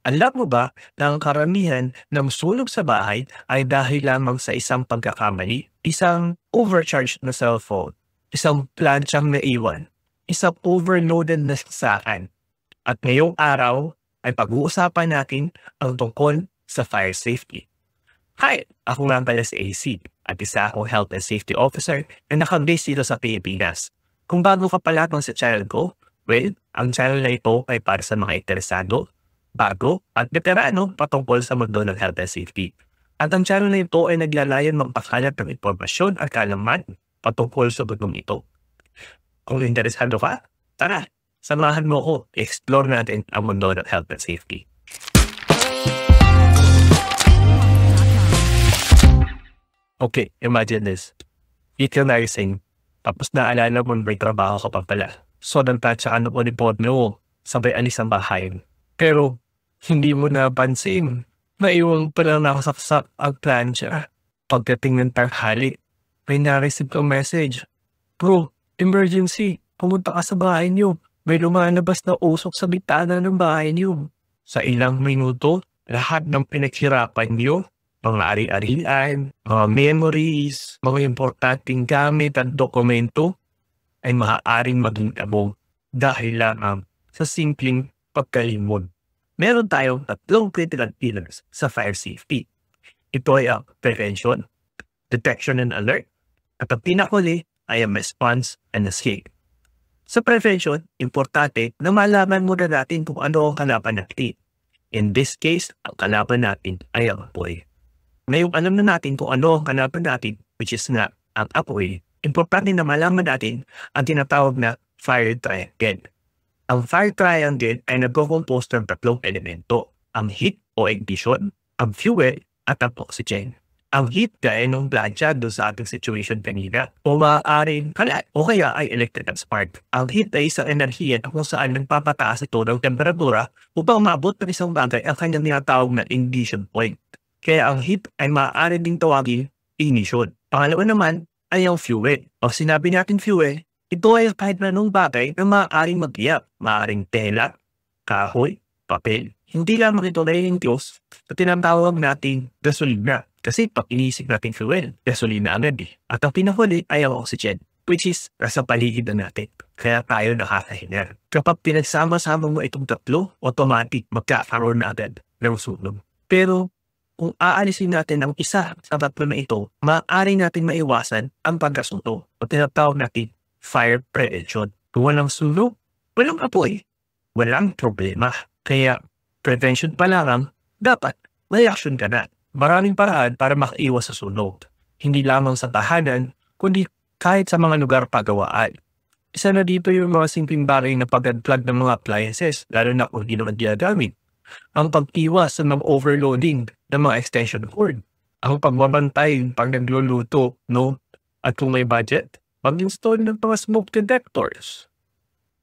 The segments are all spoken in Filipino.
Alam mo ba na ang karamihan ng sunog sa bahay ay dahil lamang sa isang pagkakamali, isang overcharged na cellphone, isang plantsyang naiwan, isang overloaded na sasakyan. At ngayong araw ay pag-uusapan natin ang tungkol sa fire safety. Hi! Ako nga pala si AC at isa akong Health and Safety Officer na nakabase dito sa Pilipinas. Kung bago ka pala sa channel ko, well, ang channel na ito ay para sa mga interesado, bago at veterano patungkol sa mundo ng health and safety. At ang channel na ito ay naglalayon magpakalat ng impormasyon at kaalaman patungkol sa mundong ito. Kung interesado ka, tara, samahan mo ko, explore natin ang mundo ng health and safety. Okay, imagine this. Eat your nursing. Tapos naalala mo may trabaho ka pa pala. So, nagtatsa ka ng uniform mo. Sabay alis ang bahay. Pero, hindi mo napansin. Naiwang pa lang nakasaksak ang plancha. Pagdating ng tanghali, may na-receive kang message. Bro, emergency. Pumunta ka sa bahay niyo. May lumalabas na usok sa bitana ng bahay niyo. Sa ilang minuto, lahat ng pinaghirapan niyo, mga ari-arian, mga memories, mga importanteng gamit at dokumento ay maaaring maging abog dahil lamang sa simpleng pagkalimot. Meron tayong tatlong critical pillars sa fire safety. Ito ay ang prevention, detection and alert, at ang pinakuli ay ang response and escape. Sa prevention, importante na malaman muna natin kung ano ang kalaban natin. In this case, ang kalaban natin ay ang apoy. Ngayong alam na natin kung ano ang kalaban natin, which is nga ang apoy, importante na malaman natin ang tinatawag na fire triangle. Ang fire triangle ay nagko-compose ng tatlong elemento, ang heat o ignition, ang fuel at ang oxygen. Ang heat gaya ng plancha doon sa ating situation kanina o maaaring kalat o kaya ay electrical spark. Ang heat ay isang enerhiya kung saan nagpapataas ito ng temperatura upang maabot ng isang bagay ang kanyang tinatawag na ignition point. Kaya ang heat ay maaari ding tawagin ignition. Pangalawa naman ay ang fuel. O sinabi natin fuel, ito ay kahit na anong bagay na maaaring mag-iyak. Maaaring tela, kahoy, papel. Hindi lamang ito nai-induce na tinatawag natin gasolina. Kasi pag inisip natin fuel, gasolina agad eh. At ang pinahuli ay ang oxygen, which is nasa paligid na natin. Kaya tayo nakakahinga. Kapag pinagsama-sama mo itong tatlo, automatic magkakaroon na agad ng sunog. Pero kung aalisin natin ang isa sa tatlo na ito, maaari natin maiwasan ang pagkasunog o tinatawag natin fire prevention. Kung walang sunog, walang apoy, walang problema. Kaya prevention pa lang, dapat may action ka na. Maraming paraan para makaiwas sa sunog. Hindi lamang sa tahanan, kundi kahit sa mga lugar pagawaan. Isa na dito yung mga simpleng bagay na pag-unplug ng mga appliances, lalo na kung hindi naman ginagamit. Ang pag-iwas sa mga overloading ng mga extension cord. Ang pagbabantay pag nagluluto, no? At kung may budget, mag-install ng mga smoke detectors.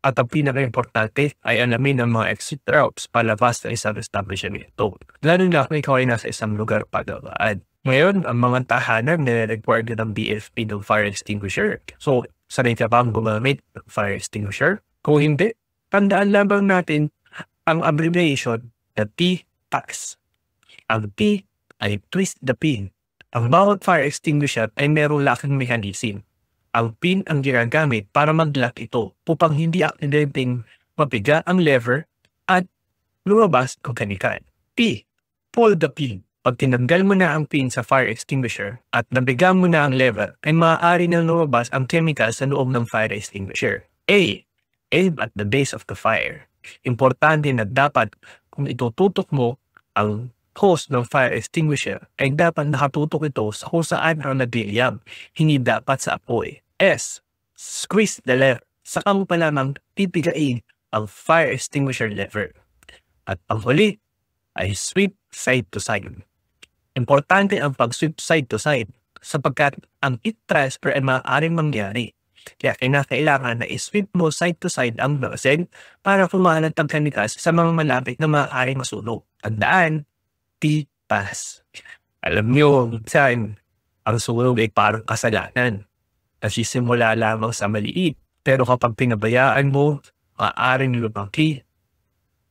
At ang pinaka-importante ay alamin ang mga exit routes palabas ng isang establishment ito. Lalo na kung ikaw ay nasa isang lugar pagawaan. Ngayon, ang mga tahanan nire-require din ng BFP ng fire extinguisher. So, sanay ka bang gumamit ng fire extinguisher? Kung hindi, tandaan lamang natin ang abbreviation na T-PAX. Ang P ay twist the pin. Ang bawat fire extinguisher ay merong locking mechanism. Ang pin ang ginagamit para mag-lock ito upang hindi accidenting mapiga ang lever at lumabas kung kanikan. P. Pull the pin. Pag tinanggal mo na ang pin sa fire extinguisher at nabiga mo na ang lever, ay maaari na lumabas ang chemical sa loob ng fire extinguisher. A. Aim at the base of the fire. Importante na dapat kung itututok mo ang hose ng fire extinguisher ay dapat nakatutok ito sa kung saan ang nagdiliyam, hindi dapat sa apoy. S. Squeeze the lever. Saka mo pa lamang pipigain ang fire extinguisher lever. At ang huli ay sweep side to side. Importante ang pag-sweep side to side sapagkat ang heat transfer ay maaaring mangyari. Kaya kailangan na i-sweep mo side to side ang nozzle para kumalat ang kanikas sa mga malapit na maaaring masunog. Tandaan, T-PAS. Alam niyo, minsan, ang sunog ay parang kasalanan. Nasisimula lamang sa maliit, pero kapag pinabayaan mo, maaaring lumaki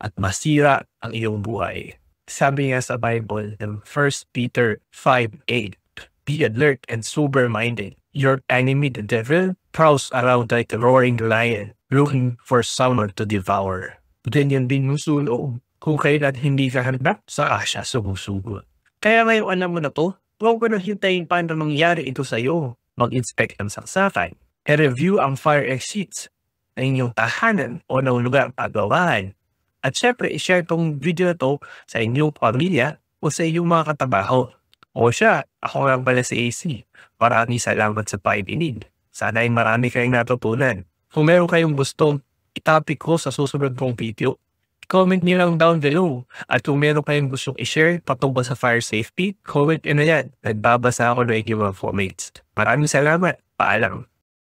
at masira ang iyong buhay. Sabi nga sa Bible ng 1 Peter 5:8, "Be alert and sober-minded. Your enemy, the devil, prowls around like a roaring lion, looking for someone to devour." Ganyan din yung sulo. Kung kailan hindi ka handa, saka siya sumusugot. Kaya ngayon alam mo na to, huwag mo nang hintayin pa na mangyari ito sa'yo. Mag-inspect ng saksakan. I-review ang fire exits na inyong tahanan o ng lugar pagawahan. At syempre, i-share tong video na to sa inyong pamilya o sa inyong mga katabaho. O siya, ako nga pala si AC. Maraming salamat sa pakikinig. Sana ay marami kayong natutunan. Kung meron kayong gustong i-topic ko sa susunod kong video, comment niyo lang down below. At kung meron kayong gustong i-share patungkol sa fire safety, comment nyo na yan. Nagbabasa ako ng inyong mga comments. Maraming salamat. Paalam.